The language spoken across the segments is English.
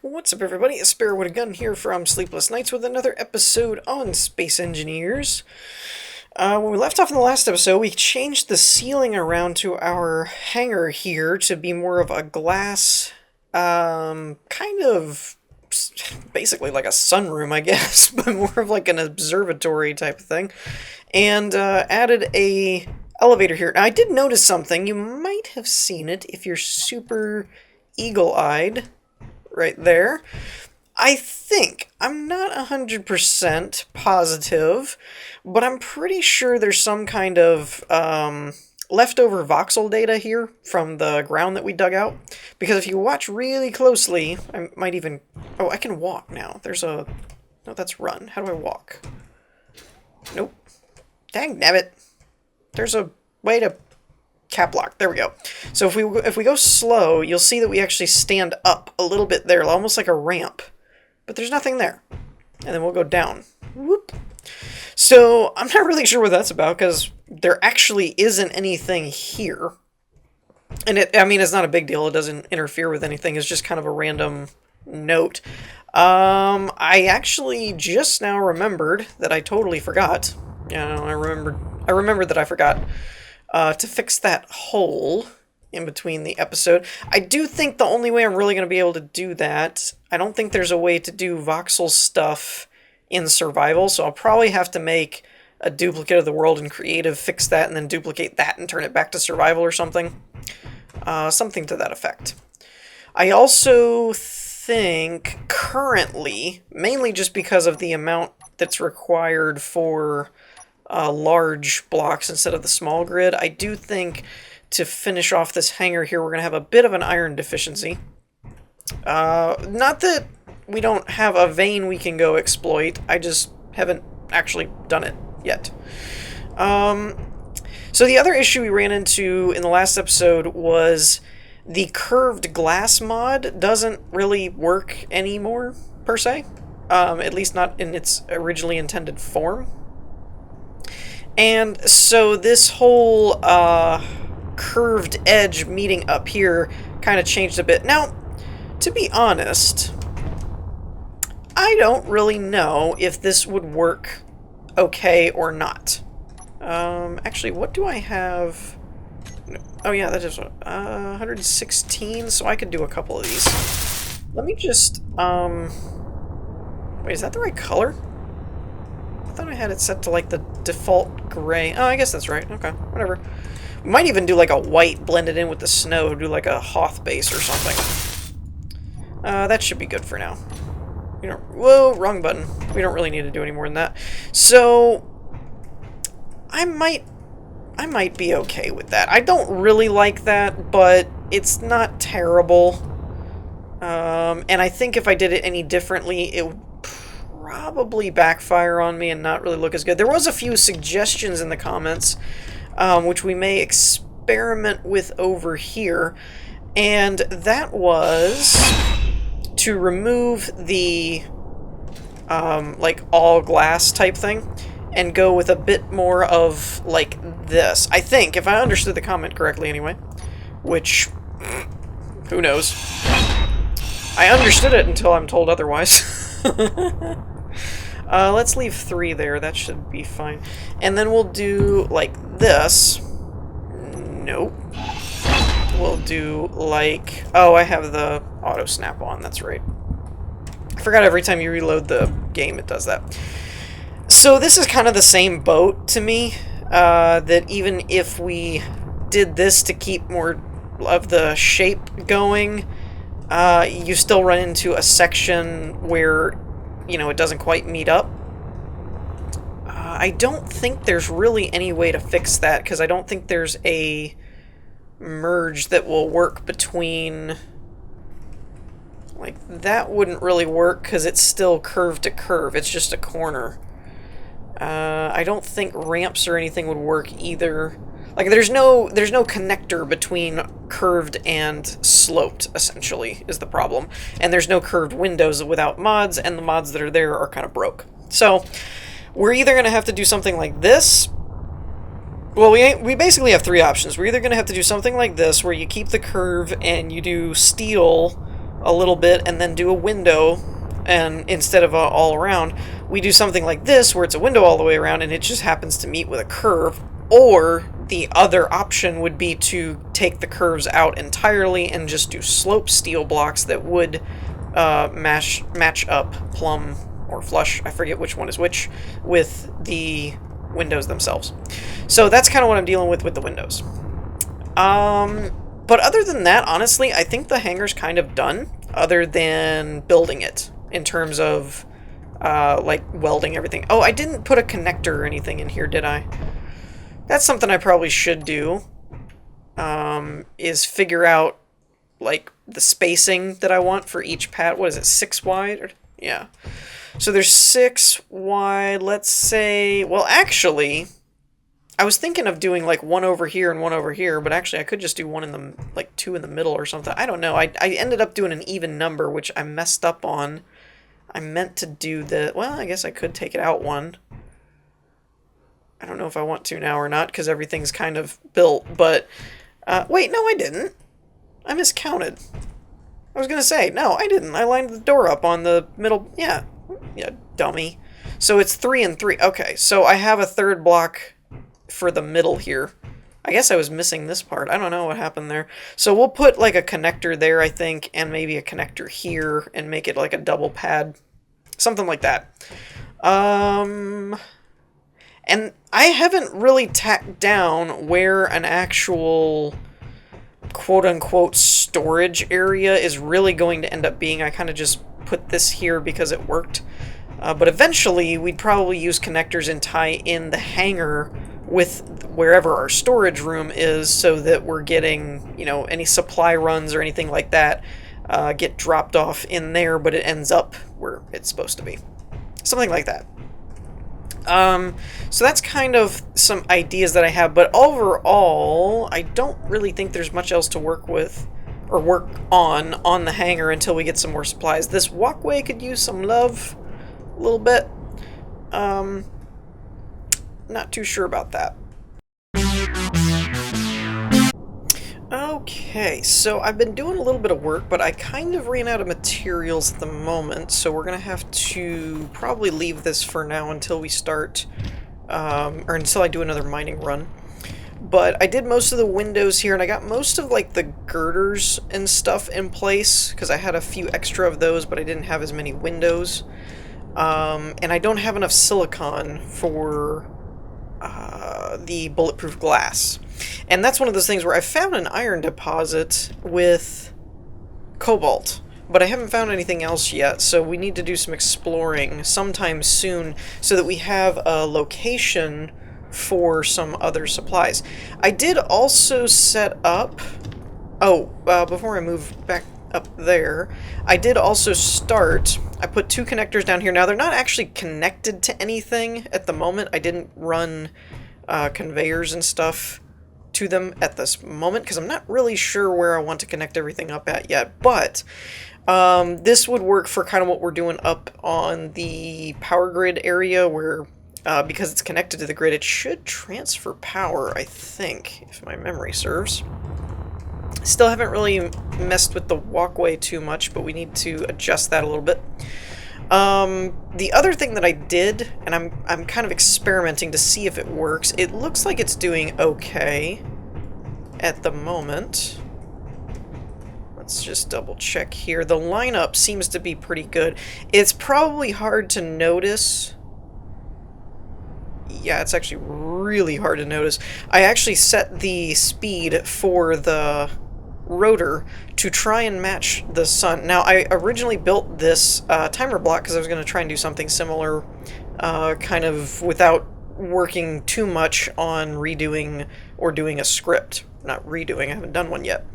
What's up, everybody? A Sparrow with a Gun here from Sleepless Nights with another episode on Space Engineers. When we left off in the last episode, we changed the ceiling around to our hangar here to be more of a glass, kind of basically like a sunroom, I guess, but more of like an observatory type of thing, and added a elevator here. Now, I did notice something. You might have seen it if you're super eagle-eyed. Right there. I think, I'm not 100% positive, but I'm pretty sure there's some kind of leftover voxel data here from the ground that we dug out. Because if you watch really closely, I might even... Oh, I can walk now. There's a... No, that's run. How do I walk? Nope. Dang nabbit. There's a way to... cap lock. There we go. So if we go slow, you'll see that we actually stand up a little bit there, almost like a ramp. But there's nothing there. And then we'll go down. Whoop. So I'm not really sure what that's about, because there actually isn't anything here. And it's not a big deal. It doesn't interfere with anything. It's just kind of a random note. I actually just now remembered that I totally forgot. I remembered that I forgot to fix that hole in between the episode. I do think the only way I'm really going to be able to do that, I don't think there's a way to do voxel stuff in survival, so I'll probably have to make a duplicate of the world in creative, fix that, and then duplicate that and turn it back to survival or something. Something to that effect. I also think currently, mainly just because of the amount that's required for large blocks instead of the small grid, I do think to finish off this hangar here, we're going to have a bit of an iron deficiency. Not that we don't have a vein we can go exploit, I just haven't actually done it yet. So the other issue we ran into in the last episode was the curved glass mod doesn't really work anymore, per se. At least not in its originally intended form. And so this whole curved edge meeting up here kind of changed a bit. Now, to be honest, I don't really know if this would work okay or not. Actually, what do I have? Oh yeah, that is 116, so I could do a couple of these. Let me just, wait, is that the right color? I thought I had it set to like the default gray. Oh, I guess that's right. Okay, whatever. We might even do like a white blended in with the snow, do like a Hoth base or something. That should be good for now. Whoa, wrong button. We don't really need to do any more than that. So I might be okay with that. I don't really like that, but it's not terrible. And I think if I did it any differently, it would probably backfire on me and not really look as good. There was a few suggestions in the comments, which we may experiment with over here, and that was to remove the like all glass type thing and go with a bit more of like this. I think, if I understood the comment correctly anyway, which who knows. I understood it until I'm told otherwise. Let's leave 3 there. That should be fine. And then we'll do like this. Nope. We'll do like... Oh, I have the auto snap on. That's right. I forgot every time you reload the game it does that. So this is kind of the same boat to me. That even if we did this to keep more of the shape going, you still run into a section where, it doesn't quite meet up. I don't think there's really any way to fix that, because I don't think there's a merge that will work between... Like, that wouldn't really work, because it's still curve to curve. It's just a corner. I don't think ramps or anything would work either. Like, there's no connector between curved and sloped, essentially, is the problem. And there's no curved windows without mods, and the mods that are there are kind of broke. So, we're either going to have to do something like this. Well, we basically have 3 options. We're either going to have to do something like this, where you keep the curve and you do steel a little bit and then do a window, and instead of all around, we do something like this where it's a window all the way around and it just happens to meet with a curve. Or the other option would be to take the curves out entirely and just do slope steel blocks that would match up plumb or flush, I forget which one is which, with the windows themselves. So that's kind of what I'm dealing with the windows. But other than that, honestly, I think the hangar's kind of done, other than building it, in terms of, like, welding everything. Oh, I didn't put a connector or anything in here, did I? That's something I probably should do, is figure out, like, the spacing that I want for each pad. What is it, 6 wide? Or, yeah. So there's 6 wide, let's say... Well, actually, I was thinking of doing, like, 1 over here and 1 over here, but actually I could just do 1 in the, like, 2 in the middle or something. I don't know. I ended up doing an even number, which I messed up on. I meant to do the... Well, I guess I could take it out 1. I don't know if I want to now or not, because everything's kind of built, but... wait, no, I didn't. I miscounted. I was going to say, no, I didn't. I lined the door up on the middle... Yeah, dummy. So it's 3 and 3. Okay, so I have a third block for the middle here. I guess I was missing this part. I don't know what happened there. So we'll put like a connector there, I think, and maybe a connector here, and make it like a double pad. Something like that. And I haven't really tacked down where an actual quote-unquote storage area is really going to end up being. I kind of just put this here because it worked. But eventually, we'd probably use connectors and tie in the hangar with wherever our storage room is, so that we're getting, you know, any supply runs or anything like that get dropped off in there, but it ends up where it's supposed to be. Something like that. So that's kind of some ideas that I have, but overall, I don't really think there's much else to work with, or work on the hangar until we get some more supplies. This walkway could use some love a little bit. Not too sure about that. Okay, so I've been doing a little bit of work, but I kind of ran out of materials at the moment, so we're going to have to probably leave this for now until we start, or until I do another mining run. But I did most of the windows here, and I got most of, like, the girders and stuff in place, because I had a few extra of those, but I didn't have as many windows. And I don't have enough silicon for the bulletproof glass. And that's one of those things where I found an iron deposit with cobalt, but I haven't found anything else yet, so we need to do some exploring sometime soon so that we have a location for some other supplies. I did also set up... Oh, before I move back up there, I did also start... I put 2 connectors down here. Now, they're not actually connected to anything at the moment. I didn't run conveyors and stuff to them at this moment, because I'm not really sure where I want to connect everything up at yet, but this would work for kind of what we're doing up on the power grid area, where because it's connected to the grid, it should transfer power, I think, if my memory serves. Still haven't really messed with the walkway too much, but we need to adjust that a little bit. The other thing that I did, and I'm kind of experimenting to see if it works, it looks like it's doing okay at the moment. Let's just double check here. The lineup seems to be pretty good. It's probably hard to notice. Yeah, it's actually really hard to notice. I actually set the speed for the rotor to try and match the sun. Now, I originally built this timer block because I was going to try and do something similar, kind of without working too much on redoing or doing a script. Not redoing, I haven't done one yet.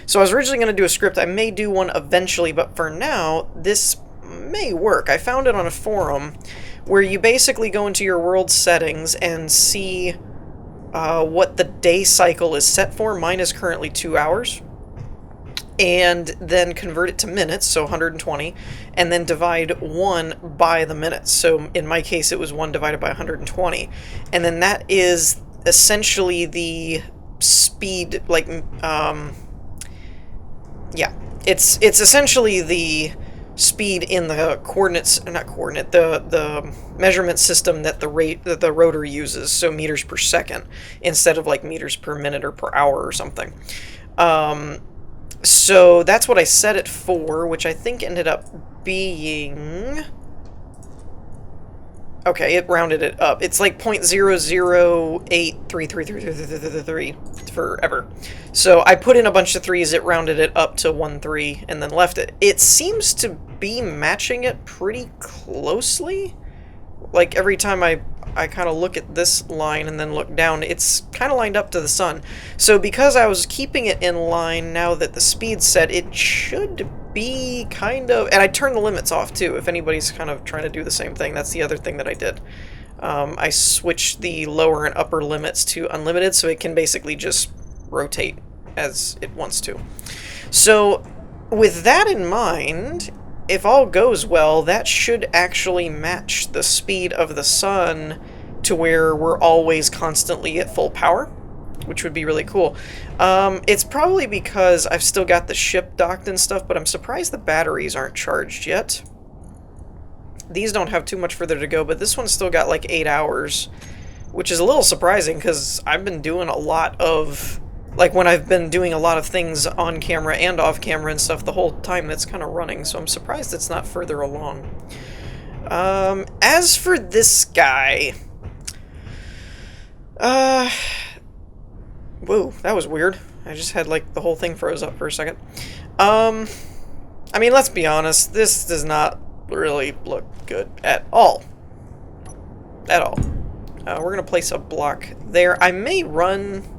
So I was originally going to do a script. I may do one eventually, but for now, this may work. I found it on a forum where you basically go into your world settings and see what the day cycle is set for. Mine is currently 2 hours. And then convert it to minutes, so 120, and then divide 1 by the minutes. So in my case, it was 1 divided by 120. And then that is essentially the speed, like, yeah, It's essentially the speed in the coordinates, not coordinate, the measurement system that the rotor uses, so meters per second instead of like meters per minute or per hour or something. So that's what I set it for, which I think ended up being... Okay, it rounded it up. It's like 0.00833333 forever. So I put in a bunch of threes, it rounded it up to 1.3, and then left it. It seems to be matching it pretty closely. Like, every time I kind of look at this line and then look down, it's kind of lined up to the sun. So because I was keeping it in line, now that the speed's set, it should be kind of... And I turned the limits off, too, if anybody's kind of trying to do the same thing. That's the other thing that I did. I switched the lower and upper limits to unlimited, so it can basically just rotate as it wants to. So, with that in mind, if all goes well, that should actually match the speed of the sun to where we're always constantly at full power, which would be really cool. It's probably because I've still got the ship docked and stuff, but I'm surprised the batteries aren't charged yet. These don't have too much further to go, but this one's still got like 8 hours, which is a little surprising because I've been doing a lot of... Like, when I've been doing a lot of things on camera and off camera and stuff, the whole time that's kind of running, so I'm surprised it's not further along. As for this guy... Whoa, that was weird. I just had, like, the whole thing froze up for a second. I mean, let's be honest, this does not really look good at all. At all. We're gonna place a block there. I may run...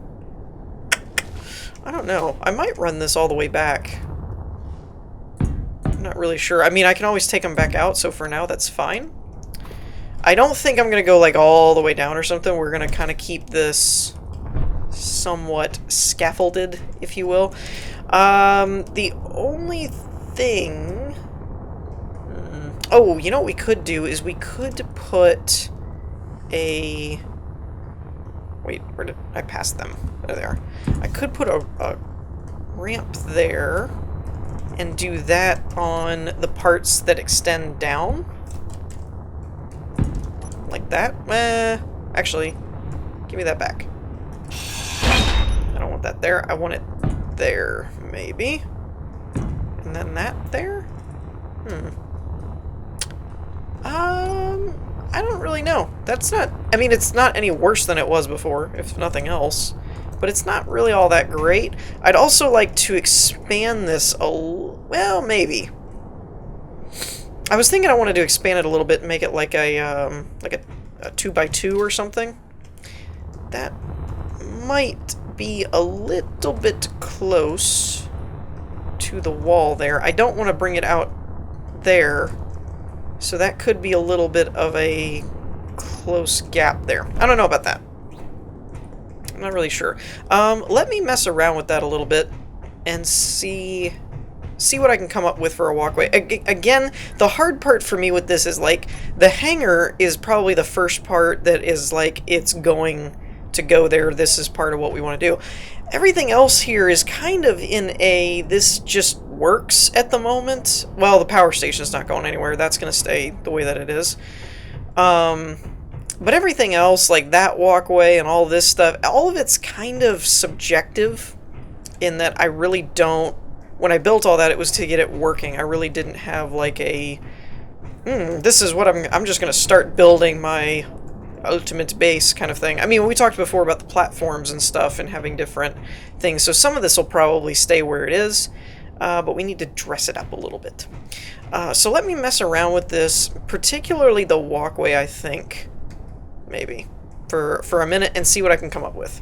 I don't know. I might run this all the way back. I'm not really sure. I mean, I can always take them back out, so for now, that's fine. I don't think I'm going to go, like, all the way down or something. We're going to kind of keep this somewhat scaffolded, if you will. The only thing... Oh, you know what we could do is we could put a... Wait, where did I pass them? There they are. I could put a ramp there and do that on the parts that extend down. Like that. Actually, give me that back. I don't want that there. I want it there, maybe. And then that there? I don't really know. That's not... I mean, it's not any worse than it was before, if nothing else. But it's not really all that great. I'd also like to expand this a... Well, maybe. I was thinking I wanted to expand it a little bit and make it like a 2x2 or something. That might be a little bit close to the wall there. I don't want to bring it out there. So that could be a little bit of a close gap there. I don't know about that. I'm not really sure. Let me mess around with that a little bit and see what I can come up with for a walkway. Again, the hard part for me with this is, like, the hangar is probably the first part that is, like, it's going to go there. This is part of what we want to do. Everything else here is kind of in a, this just works at the moment. Well, the power station's not going anywhere. That's going to stay the way that it is. But everything else, like that walkway and all this stuff, all of it's kind of subjective in that I really don't... When I built all that, it was to get it working. I really didn't have, like, a... this is what I'm just going to start building my ultimate base kind of thing. I mean, we talked before about the platforms and stuff and having different things, so some of this will probably stay where it is, but we need to dress it up a little bit. So let me mess around with this, particularly the walkway, I think, maybe, for a minute and see what I can come up with.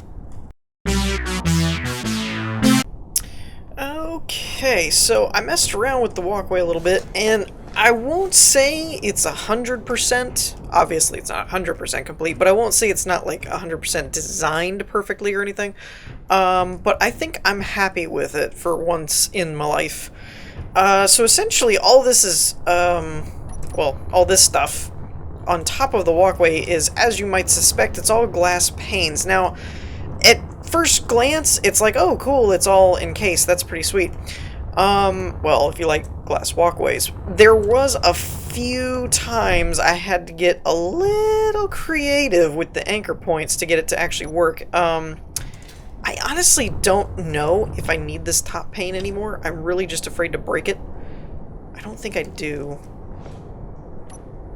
Okay, so I messed around with the walkway a little bit, and I won't say it's 100%. Obviously, it's not 100% complete, but I won't say it's not, like, 100% designed perfectly or anything. But I think I'm happy with it for once in my life. So essentially, all this is, well, all this stuff on top of the walkway is, as you might suspect, it's all glass panes. Now, at first glance, it's like, oh, cool, it's all encased. That's pretty sweet. Well, if you like glass walkways, there was a few times I had to get a little creative with the anchor points to get it to actually work. I honestly don't know if I need this top pane anymore. I'm really just afraid to break it. I don't think I do.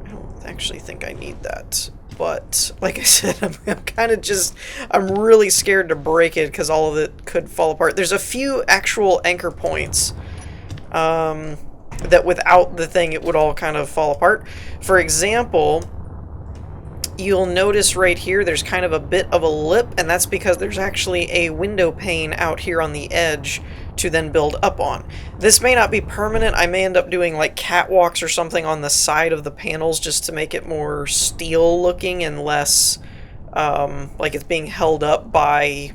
I don't actually think I need that. But, like I said, I'm kind of just... I'm really scared to break it because all of it could fall apart. There's a few actual anchor points that without the thing it would all kind of fall apart. For example, you'll notice right here there's kind of a bit of a lip, and that's because there's actually a window pane out here on the edge to then build up on. This may not be permanent. I may end up doing like catwalks or something on the side of the panels just to make it more steel looking and less like it's being held up by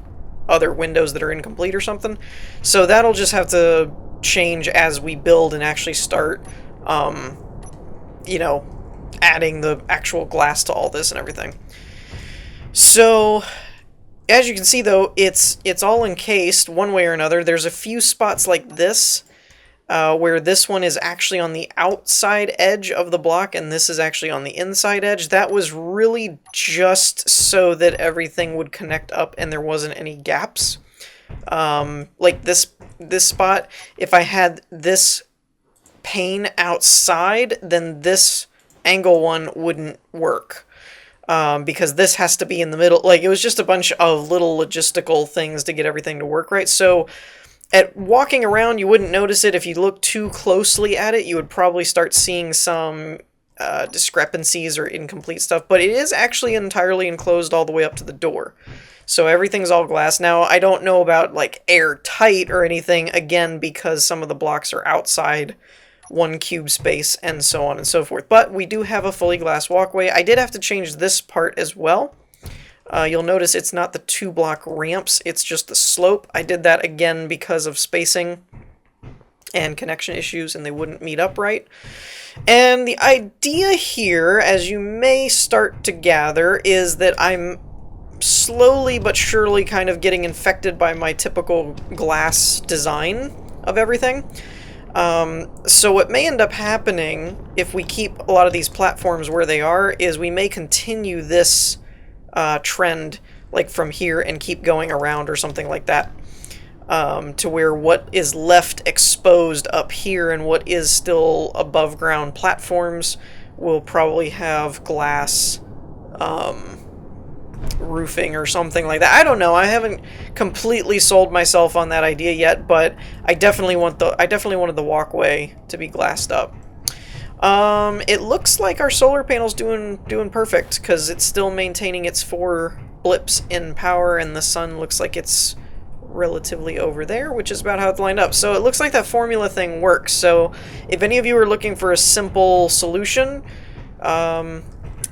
other windows that are incomplete or something. So that'll just have to change as we build and actually start you know, adding the actual glass to all this and everything. So as you can see though, it's all encased one way or another. There's a few spots like this where this one is actually on the outside edge of the block and this is actually on the inside edge. That was really just so that everything would connect up and there wasn't any gaps. Like this spot, if I had this pane outside, then this angle one wouldn't work. Because this has to be in the middle. Like, it was just a bunch of little logistical things to get everything to work right. So, at walking around, you wouldn't notice it. If you look too closely at it, you would probably start seeing some discrepancies or incomplete stuff. But it is actually entirely enclosed all the way up to the door. So everything's all glass. Now, I don't know about, like, airtight or anything, again, because some of the blocks are outside 1 cube space, and so on and so forth. But we do have a fully glass walkway. I did have to change this part as well. You'll notice it's not the 2-block ramps, it's just the slope. I did that again because of spacing and connection issues, and they wouldn't meet up right. And the idea here, as you may start to gather, is that I'm slowly but surely kind of getting infected by my typical glass design of everything. So what may end up happening, if we keep a lot of these platforms where they are, is we may continue this trend, like from here, and keep going around or something like that, to where what is left exposed up here and what is still above ground platforms will probably have glass roofing or something like that. I don't know. I haven't completely sold myself on that idea yet, but I definitely wanted the walkway to be glassed up. It looks like our solar panel's doing perfect because it's still maintaining its 4 blips in power, and the sun looks like it's relatively over there, which is about how it's lined up. So it looks like that formula thing works. So if any of you are looking for a simple solution,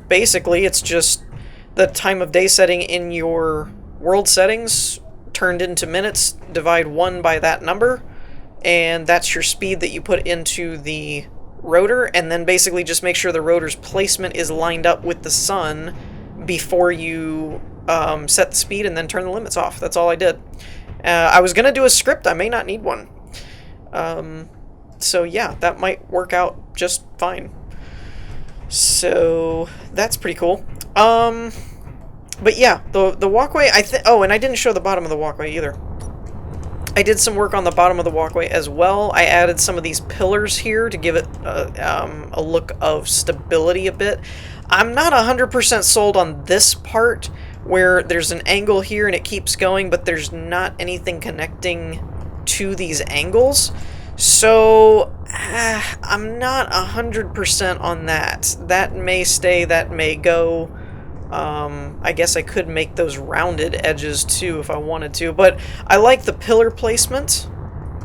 basically it's just the time of day setting in your world settings turned into minutes, divide 1 by that number, and that's your speed that you put into the rotor, and then basically just make sure the rotor's placement is lined up with the sun before you set the speed and then turn the limits off. That's all I did. I was going to do a script. I may not need one. So yeah, that might work out just fine. So that's pretty cool. But yeah, the walkway, oh, and I didn't show the bottom of the walkway either. I did some work on the bottom of the walkway as well. I added some of these pillars here to give it a look of stability a bit. I'm not 100% sold on this part where there's an angle here and it keeps going, but there's not anything connecting to these angles. So I'm not 100% on that. That may stay, that may go. I guess I could make those rounded edges too if I wanted to, but I like the pillar placement.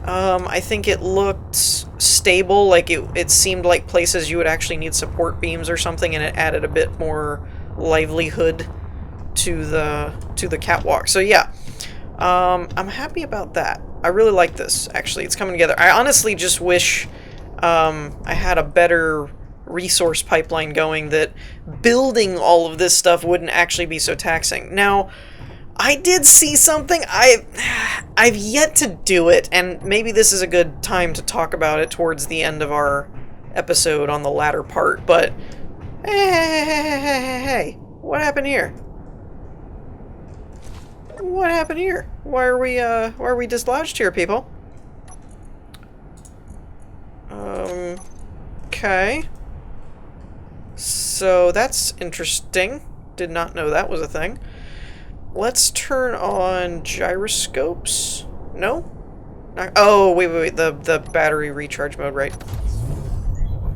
I think it looked stable, like it seemed like places you would actually need support beams or something, and it added a bit more livelihood to the catwalk. So yeah, I'm happy about that. I really like this, actually. It's coming together. I honestly just wish I had a better resource pipeline going that building all of this stuff wouldn't actually be so taxing. Now, I did see something. I've yet to do it, and maybe this is a good time to talk about it towards the end of our episode on the latter part, but hey, what happened here? What happened here? Why are we dislodged here, people? Okay. So that's interesting. Did not know that was a thing. Let's turn on gyroscopes. No? Oh, wait. The battery recharge mode, right?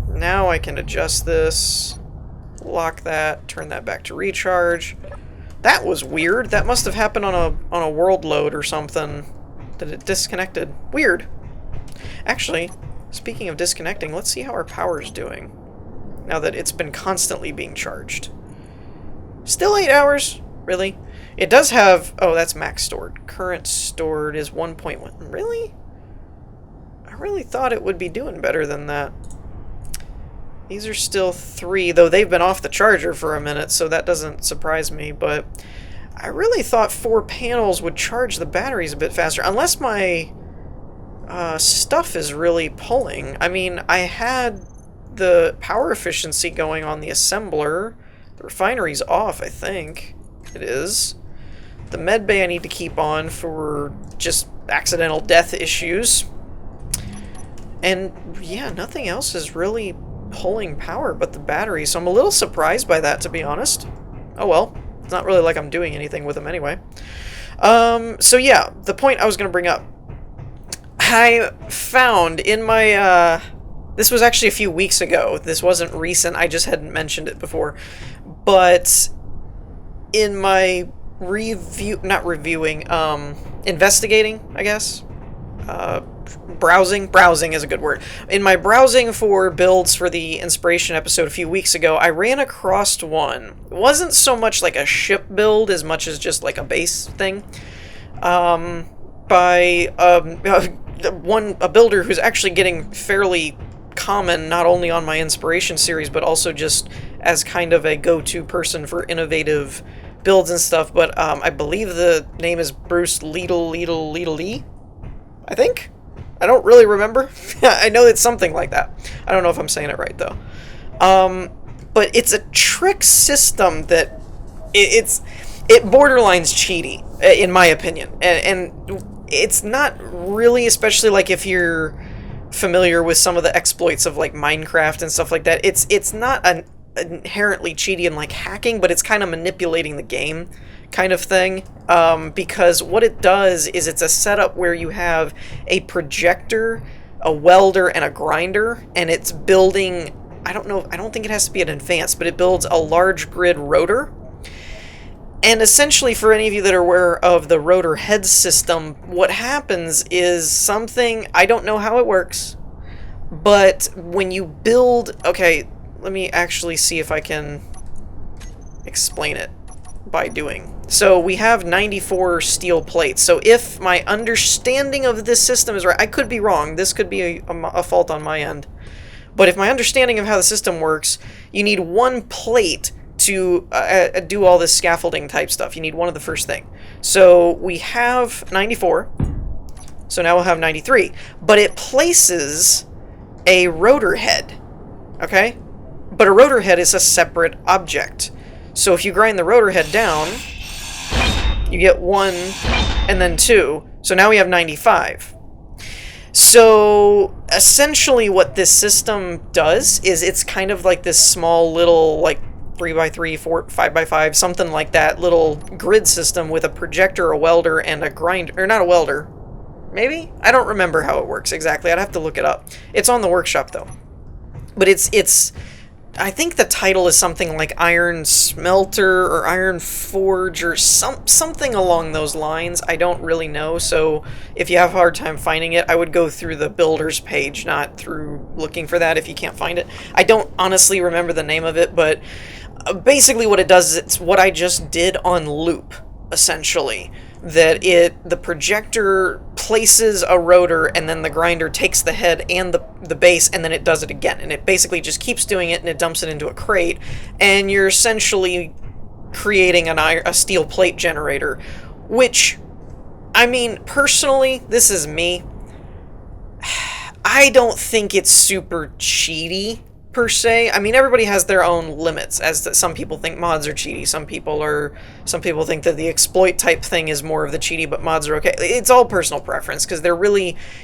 Now I can adjust this. Lock that. Turn that back to recharge. That was weird. That must have happened on a world load or something. That it disconnected. Weird. Actually, speaking of disconnecting, let's see how our power's doing. Now that it's been constantly being charged. Still 8 hours? Really? It does have... Oh, that's max stored. Current stored is 1.1. Really? I really thought it would be doing better than that. These are still 3, though they've been off the charger for a minute, so that doesn't surprise me, but I really thought 4 panels would charge the batteries a bit faster, unless my stuff is really pulling. I mean, I had the power efficiency going on the assembler. The refinery's off, I think. It is. The med bay I need to keep on for just accidental death issues. And yeah, nothing else is really pulling power but the battery, so I'm a little surprised by that, to be honest. Oh well, it's not really like I'm doing anything with them anyway. So yeah, the point I was going to bring up. I found in my, this was actually a few weeks ago. This wasn't recent, I just hadn't mentioned it before. But in my investigating, I guess. Browsing is a good word. In my browsing for builds for the inspiration episode a few weeks ago, I ran across one. It wasn't so much like a ship build as much as just like a base thing. By a builder who's actually getting fairly common, not only on my inspiration series, but also just as kind of a go-to person for innovative builds and stuff. But I believe the name is Bruce Lee. I think? I don't really remember. I know it's something like that. I don't know if I'm saying it right, though. But it's a trick system that... It borderlines cheaty, in my opinion. And it's not really, especially like if you're familiar with some of the exploits of like Minecraft and stuff like that. It's not an inherently cheaty and like hacking, but it's kind of manipulating the game kind of thing, because what it does is it's a setup where you have a projector, a welder, and a grinder, and it's building, I don't think it has to be an advanced, but it builds a large grid rotor. And essentially, for any of you that are aware of the rotor head system, what happens is something, I don't know how it works, but when you build, okay, let me actually see if I can explain it by doing. So we have 94 steel plates. So if my understanding of this system is right, I could be wrong. This could be a fault on my end. But if my understanding of how the system works, you need one plate to do all this scaffolding type stuff. You need one of the first thing. So we have 94. So now we'll have 93. But it places a rotor head. Okay? But a rotor head is a separate object. So if you grind the rotor head down, you get 1 and then 2. So now we have 95. So essentially what this system does is it's kind of like this small little like 3x3, 5x5, something like that little grid system with a projector, a welder, and a grinder. Or not a welder. Maybe? I don't remember how it works exactly. I'd have to look it up. It's on the workshop though. But it's I think the title is something like Iron Smelter or Iron Forge or something along those lines. I don't really know, so if you have a hard time finding it, I would go through the builder's page, not through looking for that if you can't find it. I don't honestly remember the name of it, but basically what it does is it's what I just did on loop, essentially. That the projector places a rotor and then the grinder takes the head and the base and then it does it again. And it basically just keeps doing it and it dumps it into a crate. And you're essentially creating a steel plate generator. which, I mean, personally, this is me. I don't think it's super cheaty per se. I mean, everybody has their own limits. Some people think mods are cheaty. Some people think that the exploit type thing is more of the cheaty, but mods are okay. It's all personal preference because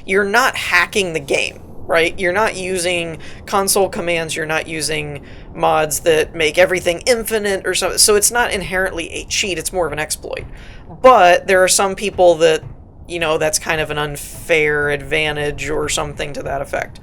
you're not hacking the game, right? You're not using console commands. You're not using mods that make everything infinite or something. So it's not inherently a cheat. It's more of an exploit. But there are some people that, that's kind of an unfair advantage or something to that effect.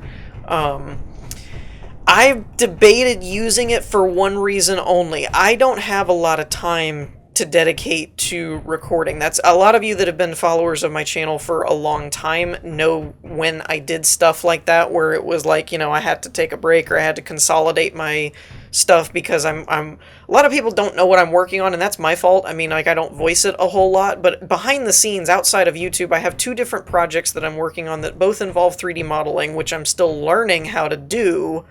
I've debated using it for one reason only. I don't have a lot of time to dedicate to recording. That's a lot of you that have been followers of my channel for a long time know when I did stuff like that, where it was like, I had to take a break or I had to consolidate my stuff because a lot of people don't know what I'm working on, and that's my fault. I mean, like, I don't voice it a whole lot, but behind the scenes, outside of YouTube, I have 2 different projects that I'm working on that both involve 3D modeling, which I'm still learning how to do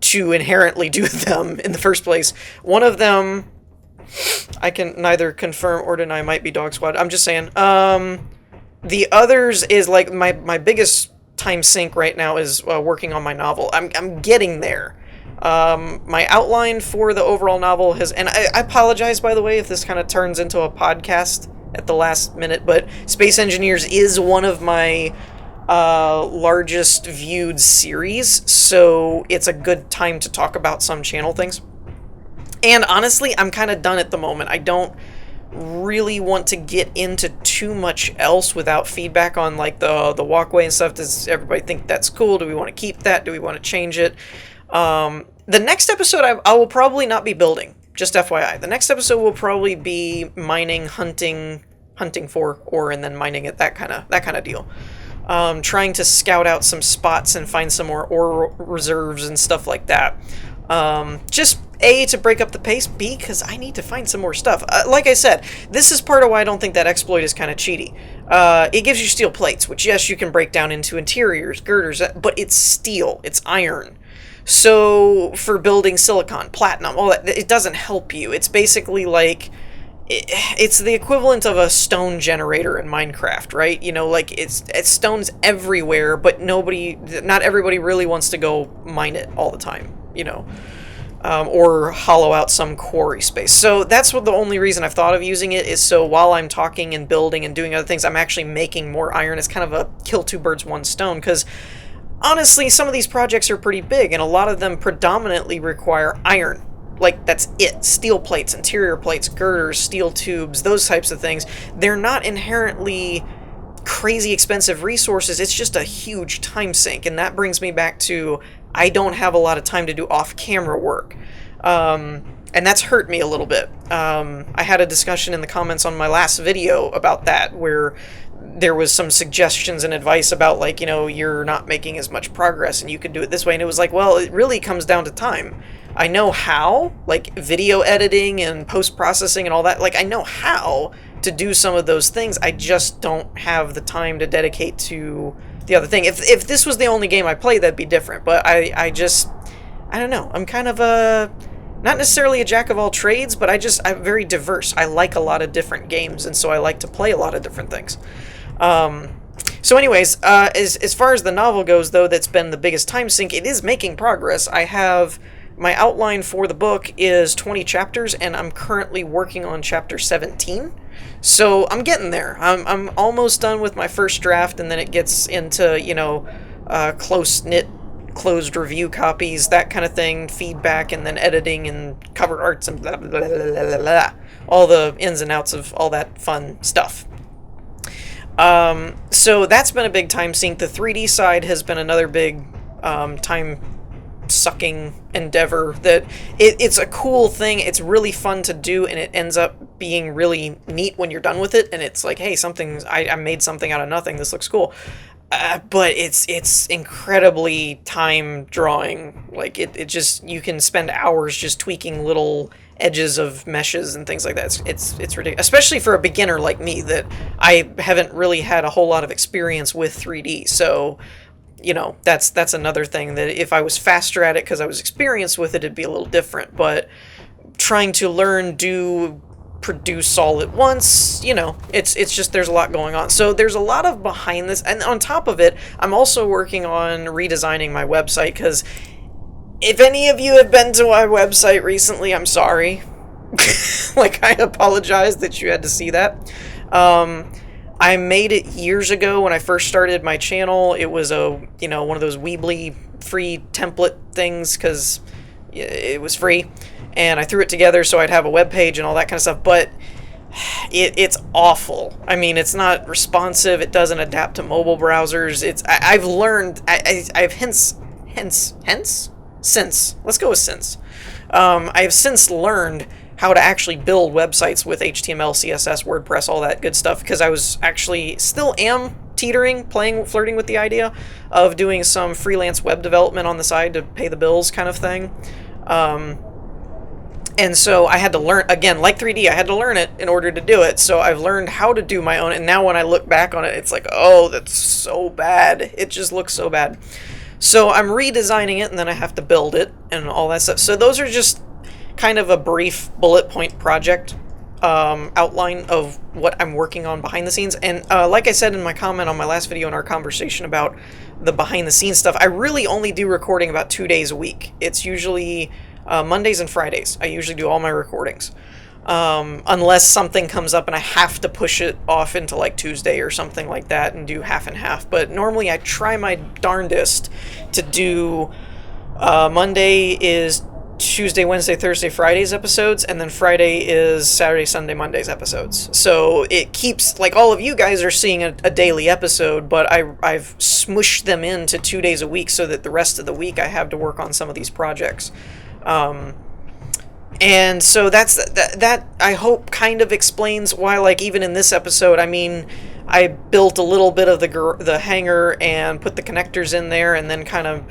to inherently do them in the first place. One of them, I can neither confirm or deny, might be Dog Squad. I'm just saying. The others is like my biggest time sink right now is working on my novel. I'm getting there. My outline for the overall novel and I apologize, by the way, if this kind of turns into a podcast at the last minute, but Space Engineers is one of my largest viewed series, so it's a good time to talk about some channel things. And honestly, I'm kind of done at the moment. I don't really want to get into too much else without feedback on like the walkway and stuff. Does everybody think that's cool? Do we want to keep that? Do we want to change it? The next episode I will probably not be building, just FYI. The next episode will probably be mining, hunting for ore, and then mining it, that kind of deal. Trying to scout out some spots and find some more ore reserves and stuff like that. Just A, to break up the pace, B, because I need to find some more stuff. Like I said, this is part of why I don't think that exploit is kind of cheaty. It gives you steel plates, which, yes, you can break down into interiors, girders, but it's steel, it's iron. So for building silicon, platinum, all that, it doesn't help you. It's basically like, it's the equivalent of a stone generator in Minecraft, right? Like it's stones everywhere, but not everybody really wants to go mine it all the time, or hollow out some quarry space. So that's the only reason I've thought of using it, is so while I'm talking and building and doing other things, I'm actually making more iron. It's kind of a kill 2 birds, 1 stone, because honestly, some of these projects are pretty big, and a lot of them predominantly require iron. Like, that's it. Steel plates, interior plates, girders, steel tubes, those types of things. They're not inherently crazy expensive resources. It's just a huge time sink. And that brings me back to, I don't have a lot of time to do off-camera work. And that's hurt me a little bit. I had a discussion in the comments on my last video about that, where there was some suggestions and advice about, like, you're not making as much progress and you could do it this way. And it was like, well, it really comes down to time. I know how, like video editing and post-processing and all that, like I know how to do some of those things. I just don't have the time to dedicate to the other thing. If this was the only game I played, that'd be different. But I don't know. I'm kind of not necessarily a jack of all trades, but I'm very diverse. I like a lot of different games, and so I like to play a lot of different things. So anyways, as far as the novel goes, though, that's been the biggest time sink. It is making progress. My outline for the book is 20 chapters, and I'm currently working on chapter 17. So I'm getting there. I'm almost done with my first draft, and then it gets into, close-knit, closed review copies, that kind of thing, feedback, and then editing and cover arts and blah, blah, blah, blah, blah, blah. All the ins and outs of all that fun stuff. So that's been a big time sink. The 3D side has been another big time-sucking endeavor. That it's a cool thing. It's really fun to do, and it ends up being really neat when you're done with it. And it's like, hey, I made something out of nothing. This looks cool. But it's incredibly time drawing. Like it just, you can spend hours just tweaking little edges of meshes and things like that. It's ridiculous, especially for a beginner like me that I haven't really had a whole lot of experience with 3D. So, that's another thing that if I was faster at it because I was experienced with it, it'd be a little different. But trying to learn, do produce all at once. You know, it's just there's a lot going on. So there's a lot of behind this, and on top of it, I'm also working on redesigning my website, because if any of you have been to my website recently, I'm sorry. Like, I apologize that you had to see that. I made it years ago when I first started my channel. It was one of those Weebly free template things, because it was free, and I threw it together so I'd have a web page and all that kind of stuff, but it's awful. I mean, it's not responsive, it doesn't adapt to mobile browsers. I've learned, I've since learned how to actually build websites with HTML, CSS, WordPress, all that good stuff, because I was actually, still am flirting with the idea of doing some freelance web development on the side to pay the bills kind of thing. And so I had to learn, again, like 3D, I had to learn it in order to do it. So I've learned how to do my own, and now when I look back on it, it's like, oh, that's so bad. It just looks so bad. So I'm redesigning it, and then I have to build it and all that stuff. So those are just kind of a brief bullet point project outline of what I'm working on behind the scenes. And like I said in my comment on my last video in our conversation about the behind the scenes stuff, I really only do recording about 2 days a week. It's usually Mondays and Fridays. I usually do all my recordings. Unless something comes up and I have to push it off into like Tuesday or something like that and do half and half. But normally I try my darndest to do Monday is Tuesday, Wednesday, Thursday, Friday's episodes, and then Friday is Saturday, Sunday, Monday's episodes. So it keeps, like, all of you guys are seeing a daily episode, but I've smushed them into 2 days a week so that the rest of the week I have to work on some of these projects. And so that I hope kind of explains why, like, even in this episode, I mean, I built a little bit of the hangar and put the connectors in there, and then kind of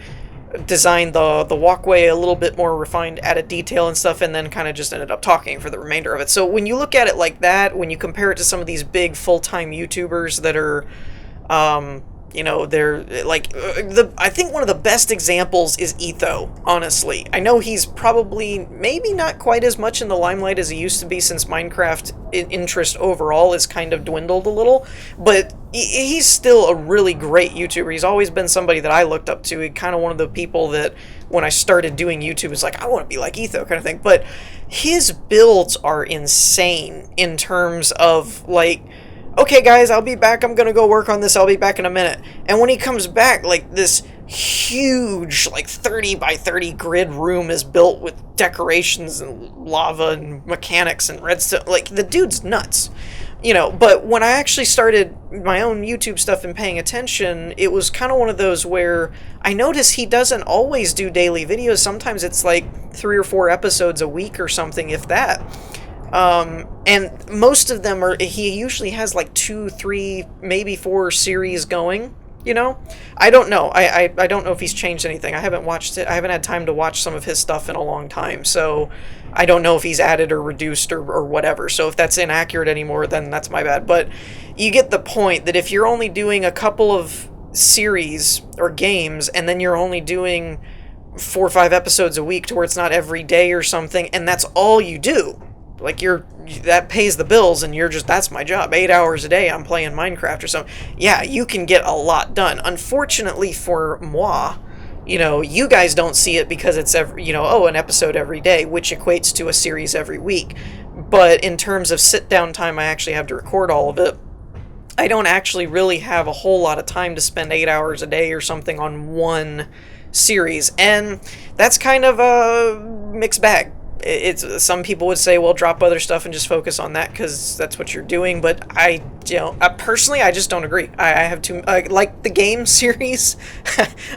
designed the walkway a little bit more refined, added detail and stuff, and then kind of just ended up talking for the remainder of it. So when you look at it like that, when you compare it to some of these big full-time YouTubers that are, they're like, I think one of the best examples is Etho, honestly. I know he's probably maybe not quite as much in the limelight as he used to be, since Minecraft interest overall has kind of dwindled a little, but he's still a really great YouTuber. He's always been somebody that I looked up to. He's kind of one of the people that when I started doing YouTube, was like, I want to be like Etho kind of thing. But his builds are insane in terms of, like, okay guys, I'll be back, I'm gonna go work on this, I'll be back in a minute. And when he comes back, like, this huge, like, 30 by 30 grid room is built with decorations and lava and mechanics and redstone. Like, the dude's nuts. But when I actually started my own YouTube stuff and paying attention, it was kind of one of those where I notice he doesn't always do daily videos. Sometimes it's like 3 or 4 episodes a week or something, if that. And most of them he usually has like 2, 3, maybe 4 series going, I don't know. I don't know if he's changed anything. I haven't watched it. I haven't had time to watch some of his stuff in a long time. So I don't know if he's added or reduced or whatever. So if that's inaccurate anymore, then that's my bad. But you get the point that if you're only doing a couple of series or games, and then you're only doing 4 or 5 episodes a week to where it's not every day or something, and that's all you do, like, that pays the bills, and you're just, that's my job, 8 hours a day I'm playing Minecraft or something, yeah, you can get a lot done. Unfortunately for moi, you guys don't see it because it's an episode every day, which equates to a series every week. But in terms of sit down time I actually have to record all of it, I don't actually really have a whole lot of time to spend 8 hours a day or something on one series, and that's kind of a mixed bag. It's some people would say, well, drop other stuff and just focus on that because that's what you're doing, but personally, I just don't agree. I have too, like the game series,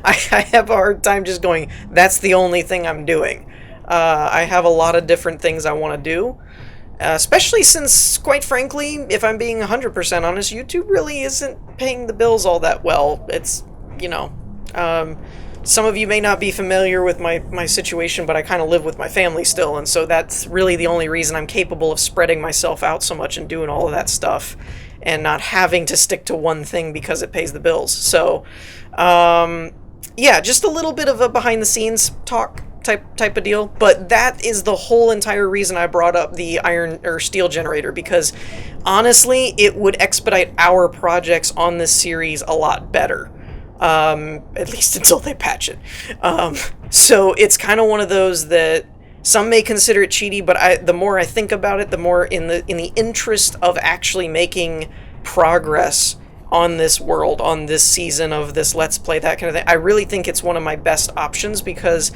I have a hard time just going, that's the only thing I'm doing. I have a lot of different things I want to do, especially since, quite frankly, if I'm being 100% honest, YouTube really isn't paying the bills all that well. It's, some of you may not be familiar with my situation, but I kind of live with my family still, and so that's really the only reason I'm capable of spreading myself out so much and doing all of that stuff, and not having to stick to one thing because it pays the bills. So, yeah, just a little bit of a behind-the-scenes talk type of deal. But that is the whole entire reason I brought up the iron or steel generator, because honestly, it would expedite our projects on this series a lot better. At least until they patch it. So it's kind of one of those that some may consider it cheaty, but the more I think about it, the more in the interest of actually making progress on this world, on this season of this Let's Play, that kind of thing, I really think it's one of my best options, because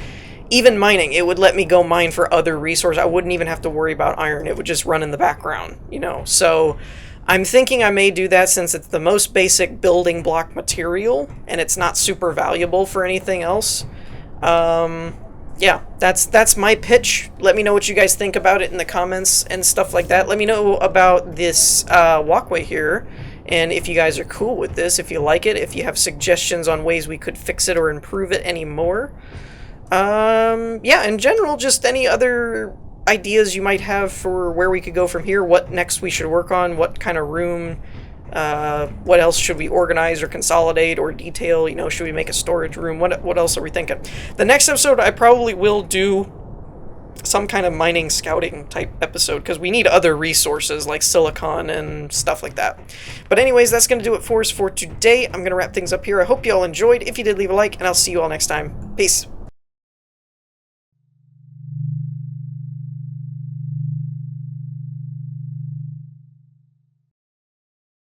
even mining, it would let me go mine for other resources. I wouldn't even have to worry about iron. It would just run in the background, you know. So I'm thinking I may do that, since it's the most basic building block material and it's not super valuable for anything else. Yeah, that's my pitch. Let me know what you guys think about it in the comments and stuff like that. Let me know about this walkway here, and if you guys are cool with this, if you like it, if you have suggestions on ways we could fix it or improve it any more. Yeah, in general, just any other ideas you might have for where we could go from here, what next we should work on, what kind of room, what else should we organize or consolidate or detail, you know, should we make a storage room, what else are we thinking? The next episode, I probably will do some kind of mining scouting type episode, because we need other resources like silicon and stuff like that. But anyways, that's going to do it for us for today. I'm going to wrap things up here. I hope you all enjoyed. If you did, leave a like, and I'll see you all next time. Peace.